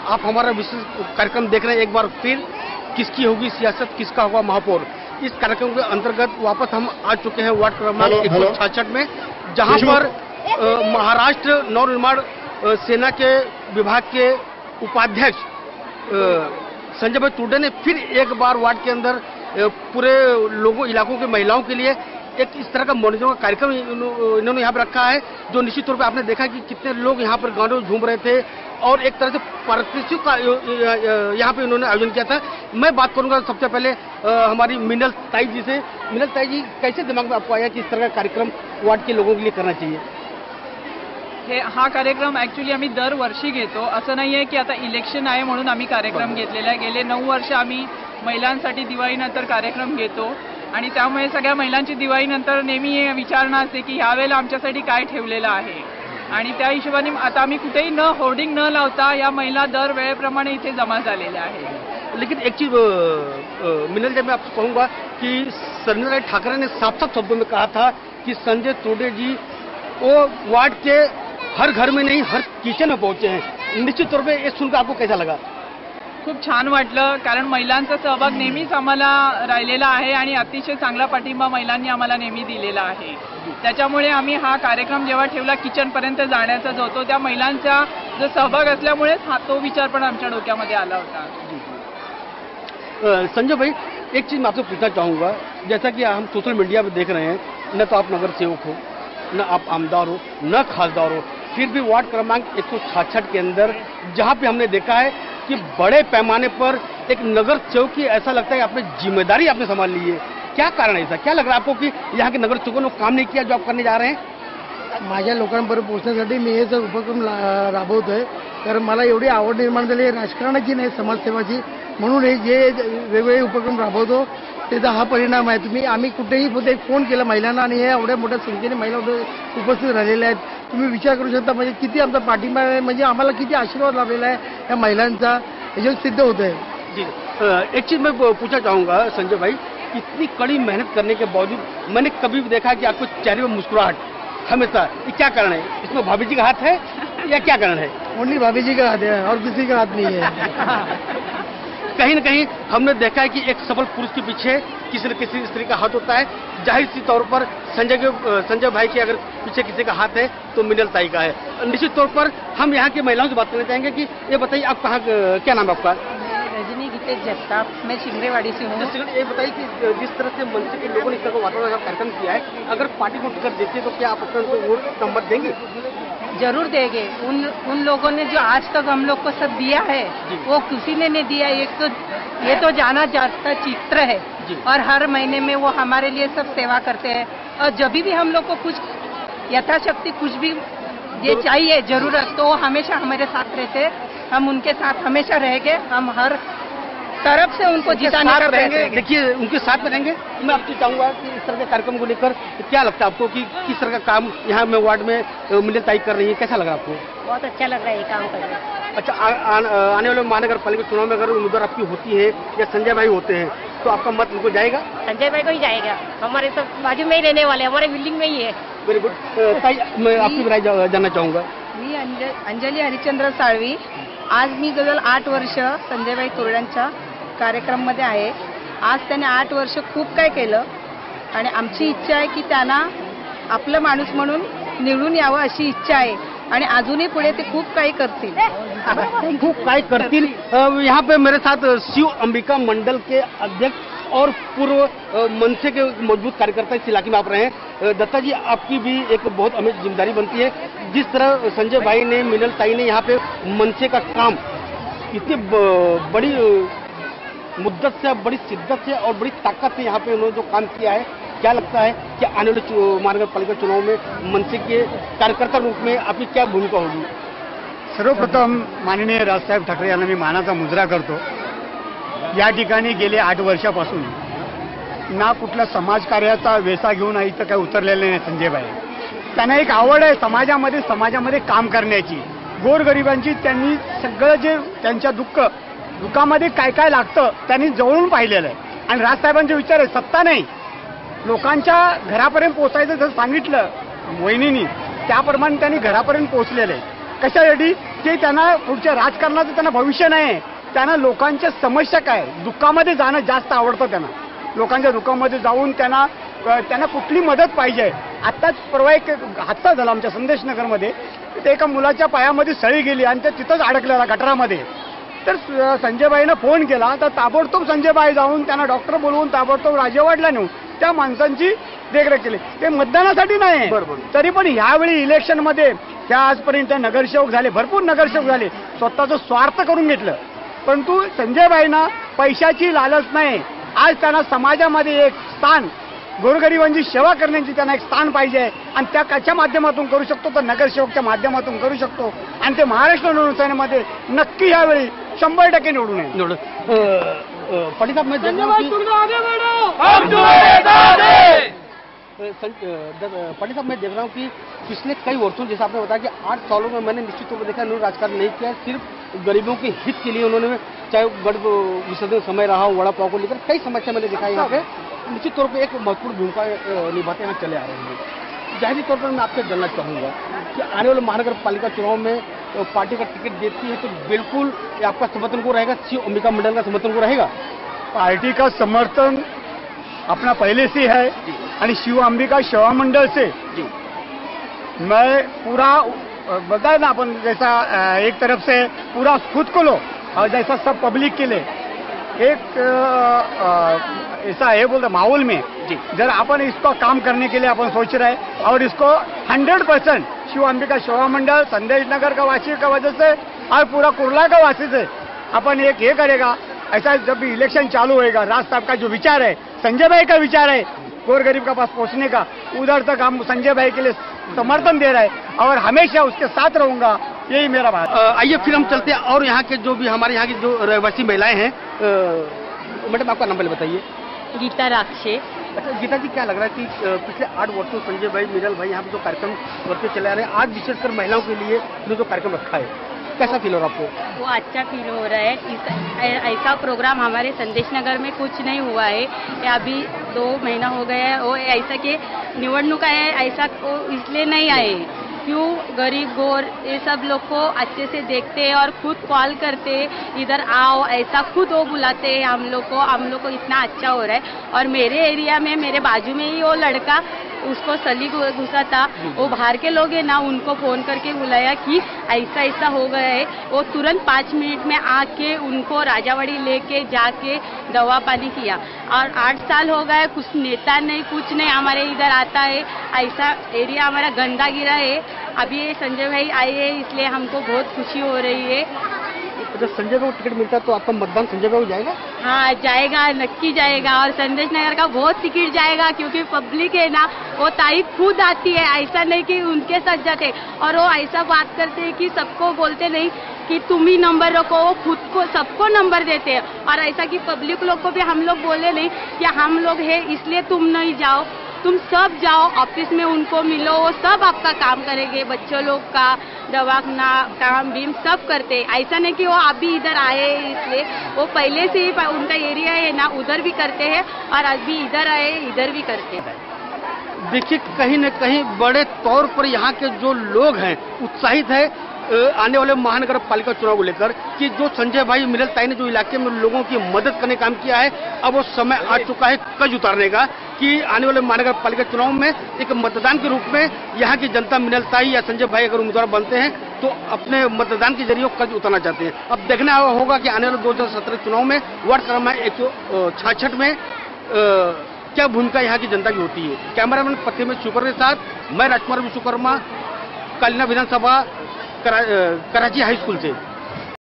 आप हमारा विशेष कार्यक्रम देख रहे हैं एक बार फिर, किसकी होगी सियासत, किसका होगा महापौर। इस कार्यक्रम के अंतर्गत वापस हम आ चुके हैं वार्ड क्रमांक 166 में, जहां पर महाराष्ट्र नवनिर्माण सेना के विभाग के उपाध्यक्ष संजय भाई तुर्डे ने फिर एक बार वार्ड के अंदर पूरे लोगों इलाकों के महिलाओं के लिए एक इस तरह का मॉनिटरिंग का कार्यक्रम इन्होंने यहाँ पर रखा है, जो निश्चित तौर पे आपने देखा कि कितने लोग यहाँ पर गाँव में झूम रहे थे और एक तरह से पारिस्थितिकी का यहाँ पे इन्होंने आयोजन किया था। मैं बात करूंगा सबसे पहले हमारी मिनल ताई जी से। मिनल ताई जी, कैसे दिमाग में आपको आया कि इस तरह का कार्यक्रम वार्ड के लोगों के लिए करना चाहिए? हा कार्यक्रम ॲक्च्युली आम्ही दरवर्षी घेतो, असं नाही आहे की आता इलेक्शन आहे म्हणून आम्ही कार्यक्रम घेतलेला आहे। गेले 9 वर्ष आम्ही महिलांसाठी दिवाळीनंतर कार्यक्रम घेतो आणि त्यामुळे सगळ्या महिलांची दिवाळीनंतर नेहमी विचारणा असते की ह्यावेळेला आमच्यासाठी काय ठेवलेलं आहे, आणि त्या हिशोबाने आता आम्ही कुठेही होर्डिंग न लावता या महिला दर वेळेप्रमाणे इथे जमा झालेल्या आहेत। लेकिन एक चीज मिनल जी, मैं आपको कहूंगा कि संजय ठाकरे ने साफ साफ शब्दों में कहा था कि संजय तुर्डे जी वो वार्ड के हर घर में नहीं, हर किचन में पहुंचे हैं। निश्चित तौर पे ये सुनकर आपको कैसा लगा? खूप छान वाटलं, कारण महिलांचा सहभाग नेहमीच आम्हाला राहिलेला आहे आणि अतिशय चांगला पाठिंबा महिलांनी आम्हाला नेहमी दिलेला आहे। त्याच्यामुळे आम्ही हा कार्यक्रम जेव्हा ठेवला किचनपर्यंत जाण्याचा जो होतो, त्या महिलांचा जो सहभाग असल्यामुळेच हा तो विचार पण आमच्या डोक्यामध्ये आला होता। संजय भाई, एक चीज मैं आपसे पूछना चाहूँगा, जैसा कि हम सोशल मीडिया पर देख रहे हैं, न तो आप नगर सेवक हो, न आप आमदार हो, न खासदार हो, फिर भी वार्ड क्रमांक 166 के अंदर जहाँ पे हमने देखा है कि बड़े पैमाने पर एक नगर सेवक की ऐसा लगता है आपने जिम्मेदारी आपने संभाल ली है। क्या कारण है ऐसा? क्या लग रहा है आपको कि यहाँ के नगर सेवकों ने काम नहीं किया जो आप करने जा रहे हैं? माझ्या लोकांपर्यंत पोहोचण्यासाठी मी हे जर उपक्रम राबवतोय, कारण मला एवढी आवड निर्माण झाली आहे राजकारणाची नाही, समाजसेवाची, म्हणून हे जे वेगवेगळे उपक्रम राबवतो त्याचा हा परिणाम आहे। आम्ही कुठेही फोन केला महिलांना आणि हे एवढ्या मोठ्या संख्येने महिला उपस्थित राहिलेल्या आहेत। तुम्ही विचार करू शकता म्हणजे किती आमचा पाठिंबा आहे, म्हणजे आम्हाला किती आशीर्वाद लाभलेला आहे या महिलांचा, हे सिद्ध होत है। जी, एक चीज मैं पूछना चाहूँगा संजय भाई, इतनी कड़ी मेहनत करने के बावजूद मैंने कभी भी देखा कि आपको चेहरे पर मुस्कुराहट हमेशा, ये क्या कारण है? इसमें भाभी जी का हाथ है या क्या कारण है? ओनली भाभी जी का हाथ है और किसी का हाथ नहीं है। कहीं न कहीं हमने देखा है कि एक सफल पुरुष के पीछे किसी न किसी स्त्री का हाथ होता है। जाहिर सी तौर पर संजय भाई के अगर पीछे किसी का हाथ है तो मिनल ताई का है। निश्चित तौर पर हम यहाँ की महिलाओं से बात करना चाहेंगे कि ये बताइए आप कहाँ, क्या नाम है आपका? रजनी गीतेश जगताप, मैं शिंगरेवाड़ी से हूँ। ये बताइए कि जिस तरह से मंच के लोगों ने इस तरह का वातावरण कार्यक्रम किया है, अगर पार्टी को टिकट देती है तो क्या आप अपना वोट नंबर देंगे? जरूर देंगे। उन लोगों ने जो आज तक हम लोग को सब दिया है वो किसी ने नहीं दिया। ये तो जाना जाता चित्र है और हर महीने में वो हमारे लिए सब सेवा करते हैं, और जब भी हम लोग को कुछ यथाशक्ति कुछ भी ये चाहिए जरूरत, तो वो हमेशा हमारे साथ रहते। हम उनके साथ हमेशा रहेंगे, हम हर तरफ से उनको जिताने का प्रयास करेंगे। देखिए, उनके साथ में रहेंगे। मैं आपसे चाहूंगा कि इस तरह के कार्यक्रम को लेकर क्या लगता है आपको कि किस तरह का काम यहाँ में वार्ड में मिनल ताई कर रही है, कैसा लग रहा है आपको? बहुत अच्छा लग रहा है ये काम करना। अच्छा, आने वाले महानगर पालिका चुनाव में अगर उम्मीदवार आपकी होती है या संजय भाई होते हैं तो आपका मत उनको जाएगा? संजय भाई को ही जाएगा, हमारे सब बाजू में ही रहने वाले, हमारे बिल्डिंग में ही है। Very good. ताई, मैं आपकी राय जानना चाहूंगा। मी अंजली हरिश्चंद्र साळवी। आज मी जवळ 8 वर्ष संजयभाई तुर्ड्यांच्या कार्यक्रममध्ये आहे। आज त्याने 8 वर्ष खूप काय केलं आणि आमची इच्छा आहे की त्यांना आपलं माणूस म्हणून निवडून यावं अशी इच्छा आहे आणि अजूनही पुढे ते खूप काही करतील। खूप काही करतील। यहाँ पे मेरे साथ शिव अंबिका मंडल के अध्यक्ष और पूर्व मनसे के मजबूत कार्यकर्ता इस इलाके में आप रहे हैं। दत्ता जी, आपकी भी एक बहुत अहम जिम्मेदारी बनती है। जिस तरह संजय भाई ने, मिनल ताई ने यहाँ पे मनसे का काम इतनी बड़ी मुद्दत से, बड़ी शिद्दत से और बड़ी ताकत से यहाँ पे उन्होंने जो काम किया है, क्या लगता है कि आने वाले महानगर पालिका चुनाव में मनसे के कार्यकर्ता रूप में आपकी क्या भूमिका होगी? सर्वप्रथम माननीय राजसाहेब ठाकरे यांना मी मानाचा मुजरा करतो। या ठिकाणी गेले 8 वर्षापासून ना कुठला समाजकार्याचा वेसा घेऊन इथं काही उतरलेले नाही संजयभाई। त्यांना एक आवड आहे समाजामध्ये काम करण्याची। गोरगरिबांची त्यांनी सगळं जे त्यांच्या दुःखामध्ये काय काय लागतं त्यांनी जवळून पाहिलेलं आहे। आणि राजसाहेबांचे विचार आहे, सत्ता नाही, लोकांच्या घरापर्यंत पोहोचायचं जसं सांगितलं वहिनींनी, त्याप्रमाणे त्यांनी घरापर्यंत पोहोचलेलं आहे। कशासाठी की त्यांना पुढच्या राजकारणाचं त्यांना भविष्य नाही. त्यांना लोकांच्या समस्या काय, दुःखामध्ये जाणं जास्त आवडतं. त्यांना लोकांच्या दुःखामध्ये जाऊन त्यांना कुठली मदत पाहिजे. आत्ताच परवा एक हादसा झाला आमच्या संदेशनगरमध्ये. ते एका मुलाच्या पायामध्ये सळी गेली आणि ते तिथंच अडकलेला गटारामध्ये. तर संजयबाईनं फोन केला तर ताबडतोब संजयबाई जाऊन त्यांना डॉक्टर बोलवून ताबडतोब राजेवाडला नेऊन त्या माणसांची देखरेख केली. ते मतदानासाठी नाही, तरी पण ह्यावेळी इलेक्शनमध्ये त्या आजपर्यंत नगरसेवक झाले, भरपूर नगरसेवक झाले, स्वतःचं स्वार्थ करून घेतलं. परंतु संजयबाईंना पैशाची लालच नाही. आज त्यांना समाजामध्ये एक स्थान, गोरगरिबांची सेवा करण्याची त्यांना एक स्थान पाहिजे आणि त्या कशा माध्यमातून करू शकतो तर नगरसेवकच्या माध्यमातून करू शकतो. आणि ते महाराष्ट्र निवडणुकीमध्ये नक्की यावेळी 100% निवडून येईल. पंडित साहब, मैं देख रहा हूँ कि पिछले कई वर्षों, जैसे आपने बताया कि 8 सालों में मैंने निश्चित तौर पर देखा उन्होंने राजकारण नहीं किया, सिर्फ गरीबों के हित के लिए उन्होंने, चाहे गढ़ विसर्जन समय रहा हो, वड़ा पाव को लेकर कई समस्या मैंने देखा यहाँ पे निश्चित तौर पे एक महत्वपूर्ण भूमिका निभाते यहाँ चले आ रहे हैं। जाहिर तौर पर मैं आपसे जानना चाहूँगा कि आने वाले महानगर पालिका चुनाव में पार्टी का टिकट देती है तो बिल्कुल आपका समर्थन को रहेगा, शिव अंबिका मंडल का समर्थन को रहेगा? पार्टी का समर्थन अपना पहले से है और शिव अंबिका सेवा मंडल से मैं पूरा बताया ना अपन, जैसा एक तरफ से पूरा खुद को लो और जैसा सब पब्लिक के लिए एक ऐसा है बोलते माहौल में जरा अपन इसको काम करने के लिए अपन सोच रहे हैं और इसको 100% शिव अंबिका सेवा मंडल संदेश नगर का वासी का वजह से और पूरा कुर्ला का वासी से अपन एक ये करेगा। ऐसा जब भी इलेक्शन चालू होएगा, राज साहब का जो विचार है, संजय भाई का विचार है गोर गरीब का पास पहुंचने का, उधर तक हम संजय भाई के लिए समर्थन दे रहे हैं और हमेशा उसके साथ रहूंगा, यही मेरा बात। आइए फिर हम चलते हैं और यहाँ के जो भी हमारे यहाँ की जो रहवासी महिलाएं हैं। मैडम, आपका नाम पहले बताइए। गीता राक्षे। अच्छा गीता जी, क्या लग रहा है कि पिछले 8 वर्षों संजय भाई, मिनल भाई यहाँ पे जो कार्यक्रम करके चले आ रहे हैं, आज विशेषकर महिलाओं के लिए जो कार्यक्रम रखा है, कैसा फील हो रहा है आपको? वो अच्छा फील हो रहा है। ऐसा प्रोग्राम हमारे संदेश नगर में कुछ नहीं हुआ है, अभी 2 महीना हो गया है। वो ऐसा कि निवडणूक है, ऐसा इसलिए नहीं आए क्यों, गरीब गोर ये सब लोग को अच्छे से देखते हैं और खुद कॉल करते इधर आओ, ऐसा खुद वो बुलाते हैं हम लोग को इतना अच्छा हो रहा है। और मेरे एरिया में, मेरे बाजू में ही वो लड़का, उसको सली घुसा था, वो बाहर के लोग हैं ना, उनको फोन करके बुलाया कि ऐसा ऐसा हो गया है। वो तुरंत 5 मिनट में आके उनको राजावाड़ी लेके जाके दवा पानी किया। और 8 साल हो गए, कुछ नेता नहीं, कुछ नहीं हमारे इधर आता है। ऐसा एरिया हमारा गंदा गिरा है। अभी ये संजय भाई आए हैं, इसलिए हमको बहुत खुशी हो रही है। जब संजय भाई को टिकट मिलता है तो आपका मतदान संजय भाई को जाएगा? हाँ जाएगा, नक्की जाएगा। और संदेश नगर का बहुत टिकट जाएगा क्योंकि पब्लिक है ना, वो ताई खुद आती है, ऐसा नहीं कि उनके साथ जाते। और वो ऐसा बात करते हैं कि सबको बोलते नहीं कि तुम ही नंबर रखो, वो खुद को सबको नंबर देते हैं। और ऐसा कि पब्लिक लोग को भी हम लोग बोले नहीं कि हम लोग है इसलिए तुम नहीं जाओ, तुम सब जाओ, ऑफिस में उनको मिलो, वो सब आपका काम करेंगे, बच्चों लोग का दवाखाना काम भी सब करते। ऐसा नहीं कि वो अभी इधर आए इसलिए, वो पहले से ही उनका एरिया है ना, उधर भी करते हैं और अभी इधर आए, इधर भी करते हैं। देखिए, कहीं न कहीं बड़े तौर पर यहाँ के जो लोग हैं उत्साहित है आने वाले महानगर पालिका चुनाव को लेकर कि जो संजय भाई मिनल ताई ने जो इलाके में लोगों की मदद करने का काम किया है, अब वो समय आ चुका है कज उतारने का कि आने वाले महानगर पालिका चुनाव में एक मतदान के रूप में यहाँ की जनता मिनल ताई या संजय भाई अगर उम्मीदवार बनते हैं तो अपने मतदान के जरिए कज उतारना चाहते हैं। अब देखना होगा कि आने वाले 2017 चुनाव में वार्ड क्रमांक 166 में क्या भूमिका यहाँ की जनता की होती है। कैमरामैन पत्ते शुक्र के साथ मैं राजकुमार विश्वकर्मा, कालीना विधानसभा कराची हाई स्कूल से।